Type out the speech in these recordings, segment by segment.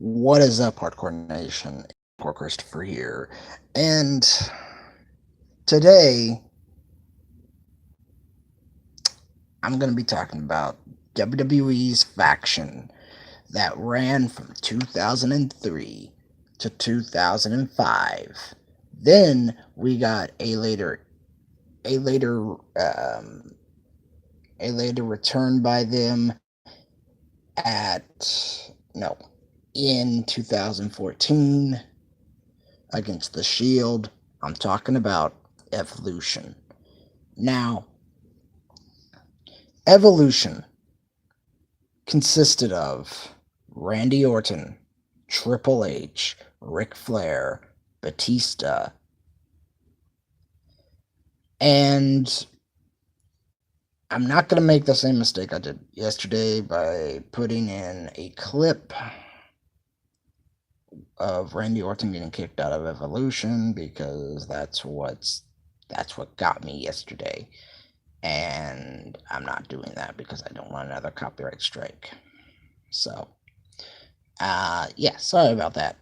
What is up, Hardcore Nation? Poor Christopher here, and today I'm going to be talking about WWE's faction that ran from 2003 to 2005. Then we got a later, um, a later return by them at no in 2014 against the Shield. I'm talking about Evolution. Now, Evolution consisted of Randy Orton, Triple H, Ric Flair, Batista, and I'm not going to make the same mistake I did yesterday by putting in a clip of Randy Orton getting kicked out of Evolution, because that's what got me yesterday. And I'm not doing that because I don't want another copyright strike. So, yeah, sorry about that.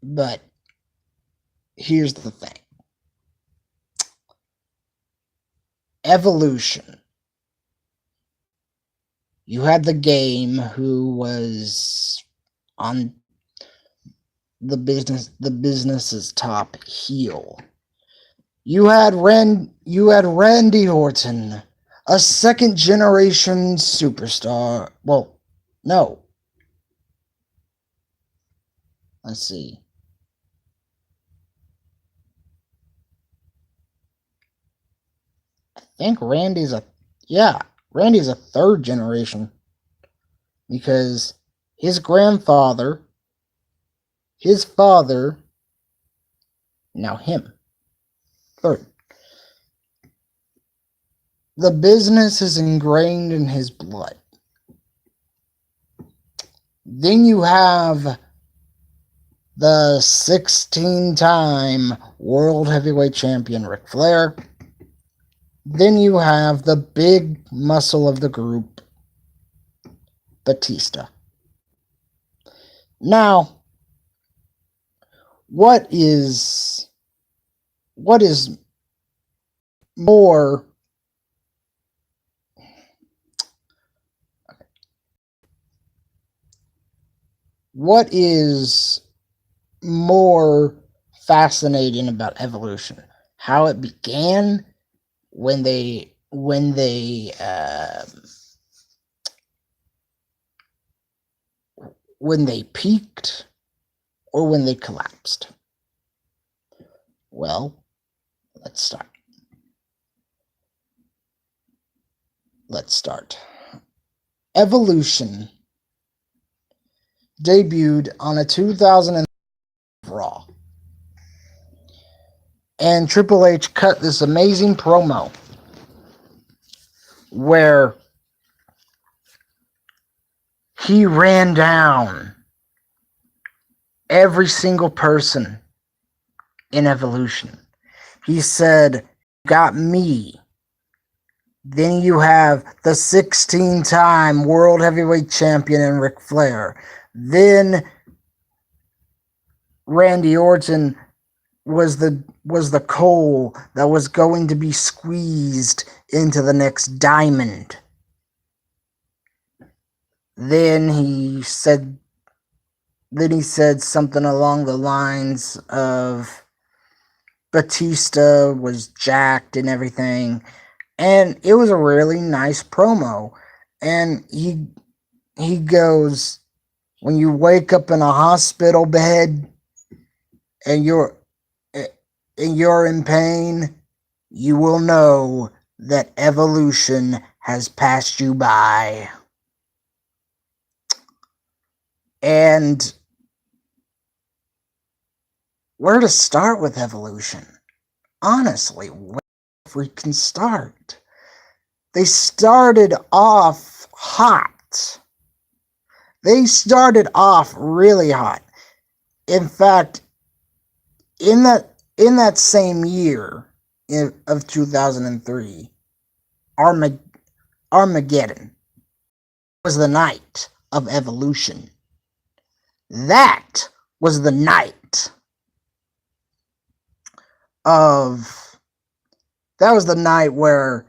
But here's the thing. Evolution. You had the Game, who was on the business's top heel. You had Randy Orton, a second generation superstar. Well, no. Let's see. I think Randy's a third generation, because his grandfather, his father, now him, third. The business is ingrained in his blood. Then you have the 16-time World Heavyweight Champion Ric Flair. Then you have the big muscle of the group, Batista. Now, what is more fascinating about Evolution? How it began, when they peaked, or when they collapsed? Well, let's start. Evolution debuted on a 2000 Raw, and Triple H cut this amazing promo where he ran down every single person in Evolution. He said, "Got me. Then you have the 16-time World Heavyweight Champion in Ric Flair. Then Randy Orton was the coal that was going to be squeezed into the next diamond." Then he said something along the lines of Batista was jacked and everything. And it was a really nice promo. And he goes, "When you wake up in a hospital bed and you're in pain, you will know that Evolution has passed you by." And where to start with Evolution? Honestly, where we can start? They started off hot. They started off really hot. In fact, in that same year of 2003, Armageddon was the night of Evolution. That was the night of. That was the night where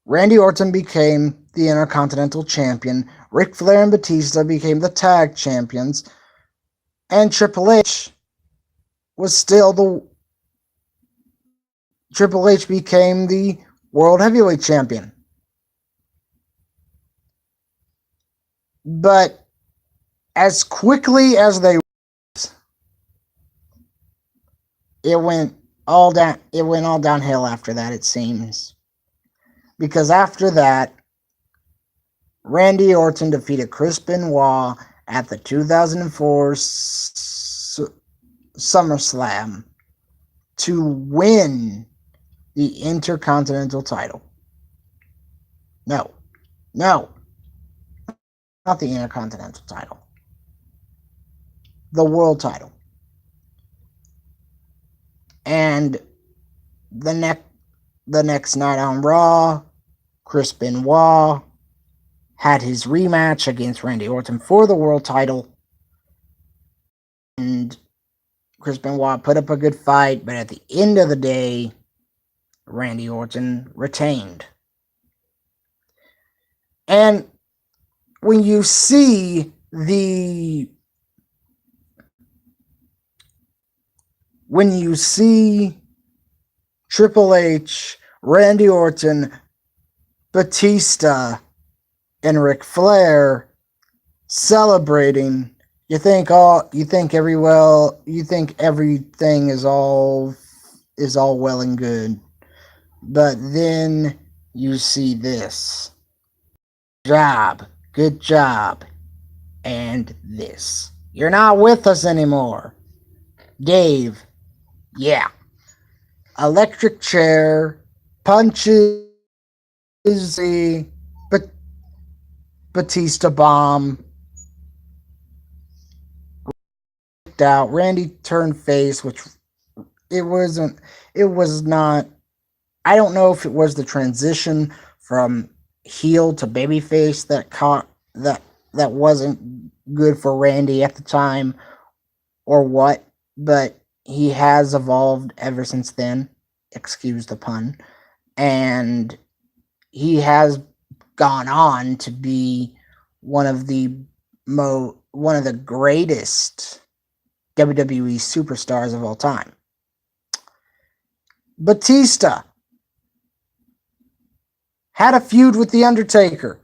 Randy Orton became the Intercontinental Champion, Ric Flair and Batista became the Tag Champions, and Triple H was still the. Triple H became the World Heavyweight Champion. But as quickly as they it went all downhill after that, it seems. Because after that, Randy Orton defeated Chris Benoit at the 2004 SummerSlam to win the Intercontinental title. No, not the Intercontinental title. The World title. And the next night on Raw, Chris Benoit had his rematch against Randy Orton for the World title. And Chris Benoit put up a good fight, but at the end of the day, Randy Orton retained. And when you see Triple H, Randy Orton, Batista, and Ric Flair celebrating, you think everything is all well and good. But then you see this. Good job. And this. You're not with us anymore. Dave. Yeah. Electric chair. Punches the Batista bomb. Out. Randy turned face, which it was not. I don't know if it was the transition from heel to babyface that wasn't good for Randy at the time or what, but he has evolved ever since then, excuse the pun, and he has gone on to be one of the greatest WWE superstars of all time. Batista had a feud with The Undertaker,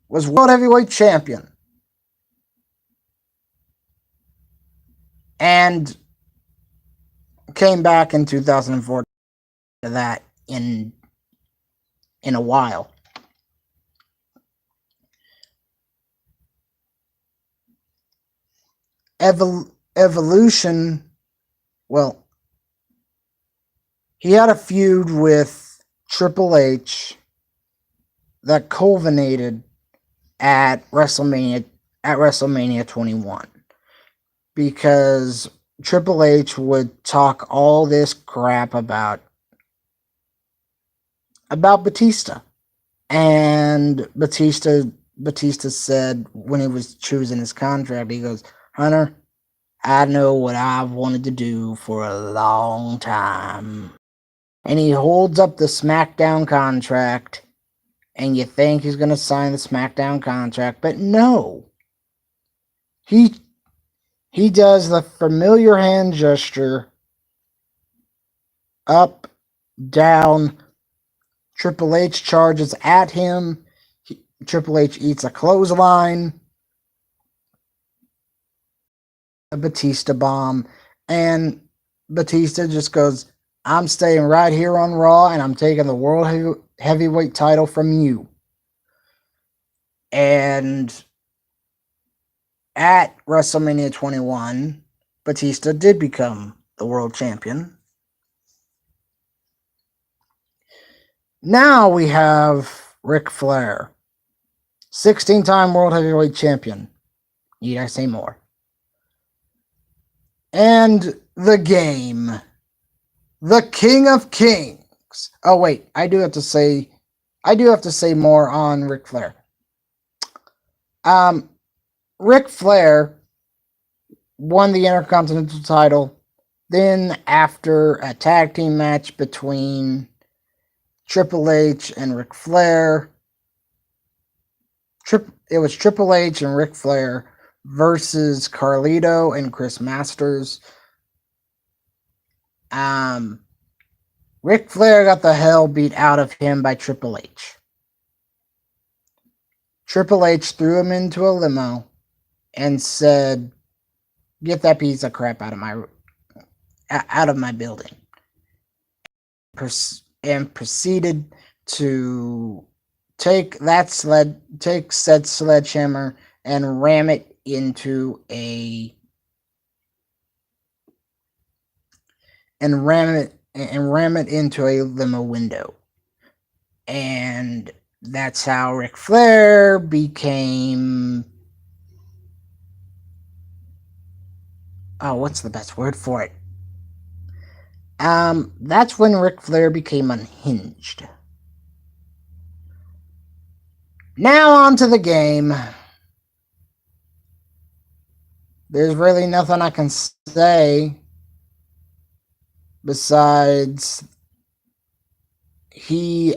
was World Heavyweight Champion, and came back in 2004 to that in a while. Evolution, well, he had a feud with Triple H that culminated at WrestleMania 21, because Triple H would talk all this crap about Batista, and Batista said when he was choosing his contract, he goes, "Hunter, I know what I've wanted to do for a long time." And he holds up the SmackDown contract, and you think he's going to sign the SmackDown contract, but no. He does the familiar hand gesture, up, down. Triple H charges at him. Triple H eats a clothesline. A Batista bomb. And Batista just goes, "I'm staying right here on Raw, and I'm taking the World Heavyweight title from you." And at WrestleMania 21, Batista did become the world champion. Now we have Ric Flair, 16-time World Heavyweight Champion. Need I say more? And the Game, the King of Kings. Oh wait, I do have to say more on Ric Flair. Ric Flair won the Intercontinental title. Then, after a tag team match between Triple H and Ric Flair, it was Triple H and Ric Flair versus Carlito and Chris Masters. Ric Flair got the hell beat out of him by Triple H. Triple H threw him into a limo and said, "Get that piece of crap out of my building," and proceeded to take said sledgehammer and ram it into a limo window. And that's how Ric Flair became, what's the best word for it? That's when Ric Flair became unhinged. Now on to the game. There's really nothing I can say besides he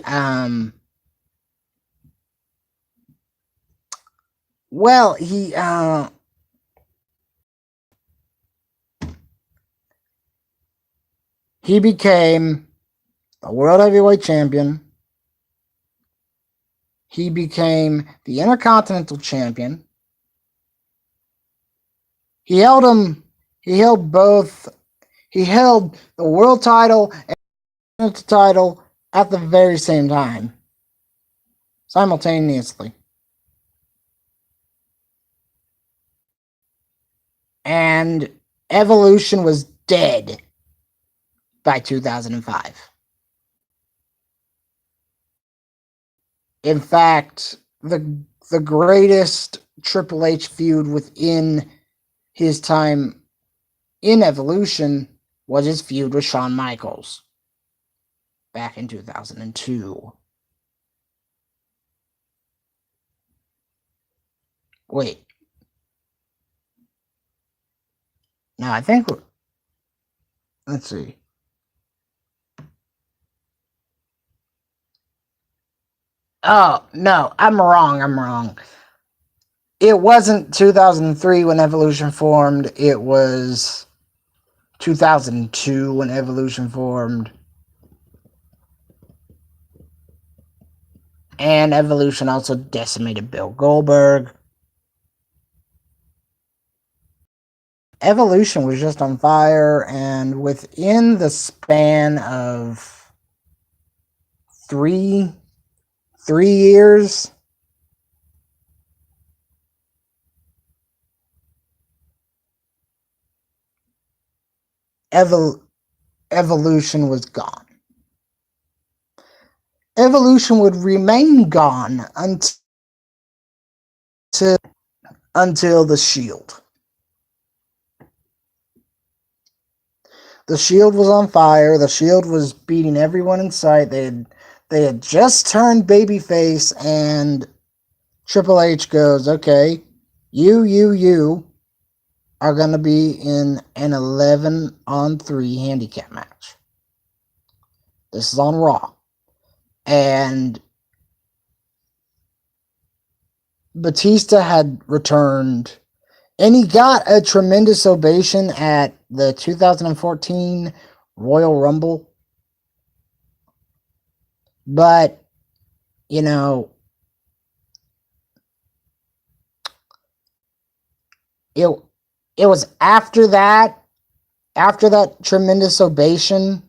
became the World Heavyweight Champion. He became the Intercontinental Champion. He held the world title and the title at the very same time, simultaneously. And Evolution was dead by 2005. In fact, the greatest Triple H feud within his time in Evolution was his feud with Shawn Michaels back in 2002. Wait. No, I think let's see. Oh, no, I'm wrong. It wasn't 2003 when Evolution formed. It was 2002 when Evolution formed. And Evolution also decimated Bill Goldberg. Evolution was just on fire, and within the span of three years, Evolution was gone. Evolution would remain gone until the Shield. The Shield was on fire. The Shield was beating everyone in sight. They had just turned babyface, and Triple H goes, "Okay, you are going to be in an 11-on-3 handicap match. This is on Raw." And Batista had returned, and he got a tremendous ovation at the 2014 Royal Rumble. But, it was after that tremendous ovation,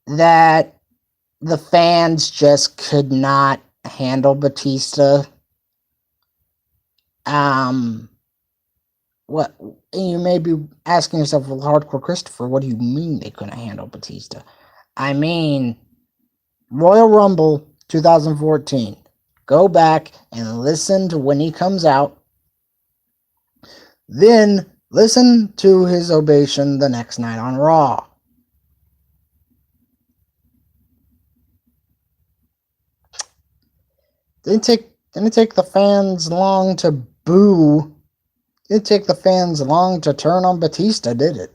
that the fans just could not handle Batista. What you may be asking yourself, well, Hardcore Christopher, what do you mean they couldn't handle Batista? I mean, Royal Rumble 2014. Go back and listen to when he comes out. Then listen to his ovation the next night on Raw. Didn't take the fans long to boo Didn't take the fans long to turn on Batista, did it?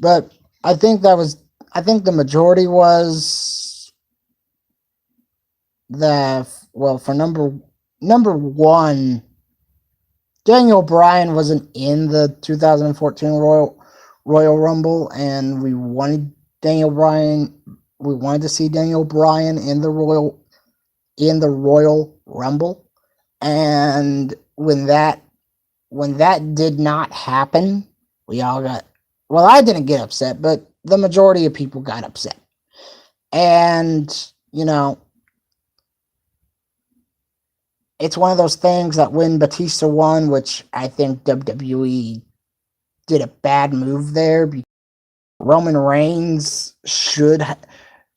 But I think the majority was the, well, for number one, Daniel Bryan wasn't in the 2014 Royal Rumble, and we wanted Daniel Bryan. We wanted to see Daniel Bryan in the Royal Rumble, and when that did not happen, we all got, well, I didn't get upset, but the majority of people got upset. And, it's one of those things that when Batista won, which I think WWE did a bad move there, because Roman Reigns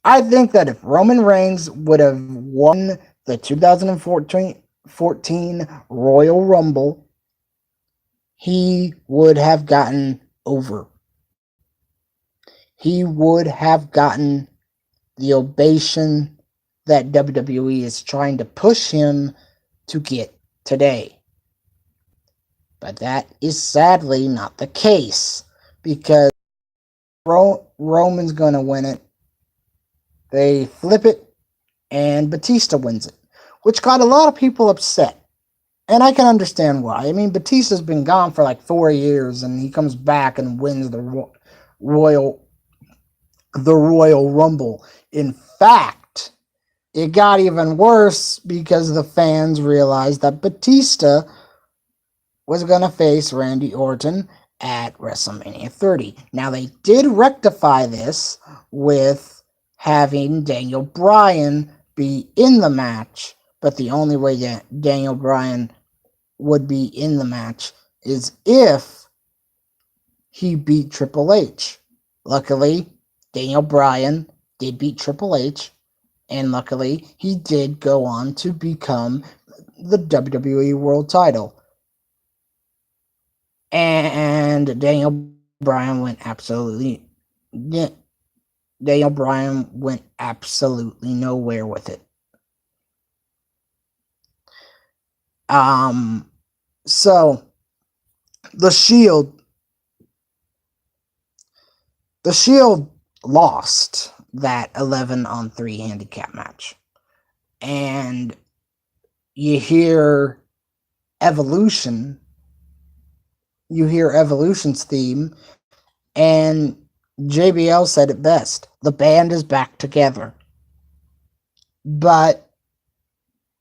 I think that if Roman Reigns would have won the 2014 Royal Rumble, he would have gotten over. He would have gotten the ovation that WWE is trying to push him to get today. But that is sadly not the case, because Roman's going to win it. They flip it, and Batista wins it, which got a lot of people upset. And I can understand why. I mean, Batista's been gone for like 4 years, and he comes back and wins the Royal Rumble. In fact, it got even worse because the fans realized that Batista was going to face Randy Orton at WrestleMania 30. Now, they did rectify this with having Daniel Bryan be in the match, but the only way that Daniel Bryan would be in the match is if he beat Triple H. Luckily, Daniel Bryan did beat Triple H, and luckily, he did go on to become the WWE World Title. And Daniel Bryan went absolutely nowhere with it. So the Shield lost that 11-on-3 handicap match. And you hear Evolution's theme, and JBL said it best. The band is back together. But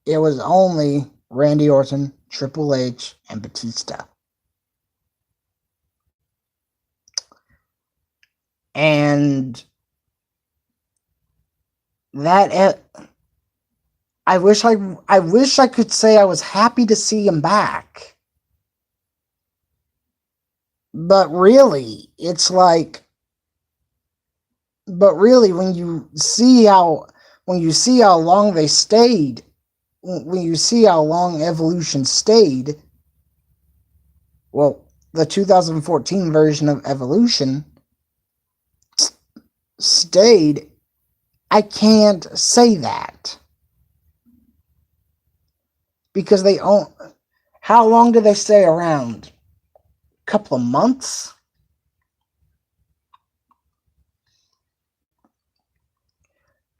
it was only Randy Orton, Triple H, and Batista. And that, I wish I could say I was happy to see him back. But really, when you see how long they stayed, when you see how long Evolution stayed, well, the 2014 version of Evolution stayed, I can't say that. Because how long did they stay around? A couple of months?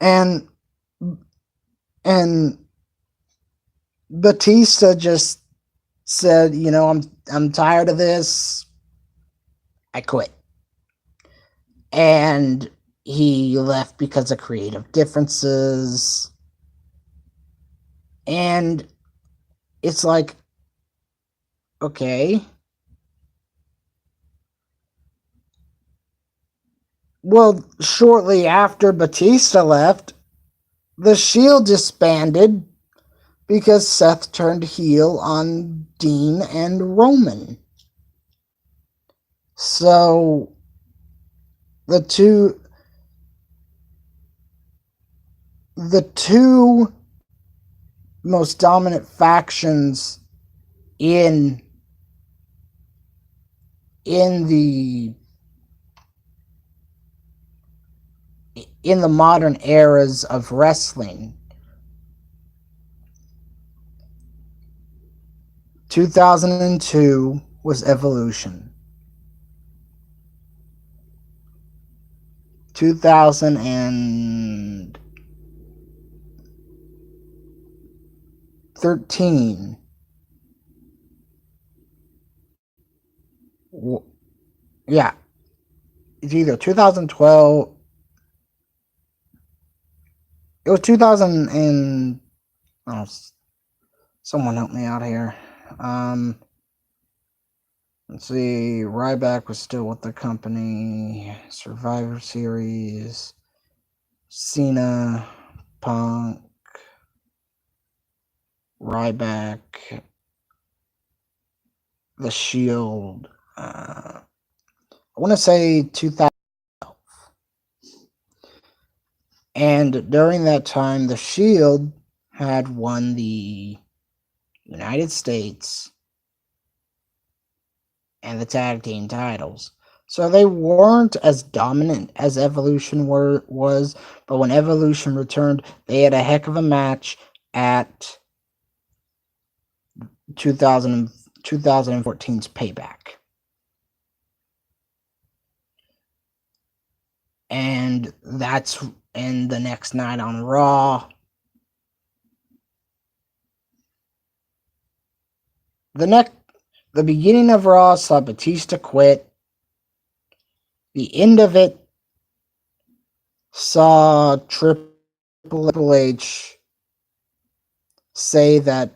And Batista just said, I'm tired of this. I quit. And he left because of creative differences. And it's like, okay. Well, shortly after Batista left, the Shield disbanded because Seth turned heel on Dean and Roman. So the two most dominant factions in the modern eras of wrestling 2002 was Evolution. 2013. Yeah, it's either 2012. It was 2000 and oh, someone help me out here. Let's see. Ryback was still with the company. Survivor Series. Cena, Punk, Ryback, The Shield. I want to say 2000. And during that time, The Shield had won the United States and the tag team titles. So they weren't as dominant as Evolution was, but when Evolution returned, they had a heck of a match at 2014's Payback. And that's in the next night on Raw. The beginning of Raw saw Batista quit. The end of it saw Triple H say that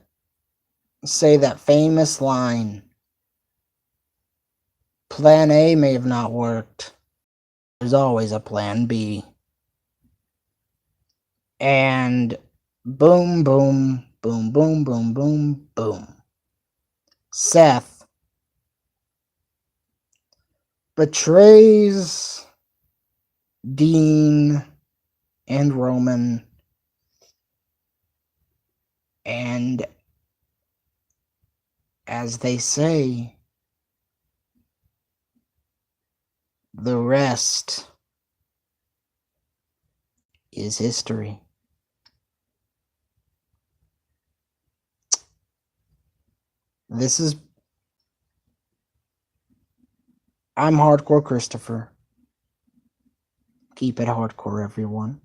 famous line, Plan A may have not worked. There's always a Plan B. And boom, boom, boom, boom, boom, boom, boom. Seth betrays Dean and Roman, and as they say, the rest is history. I'm Hardcore Christopher. Keep it hardcore, everyone.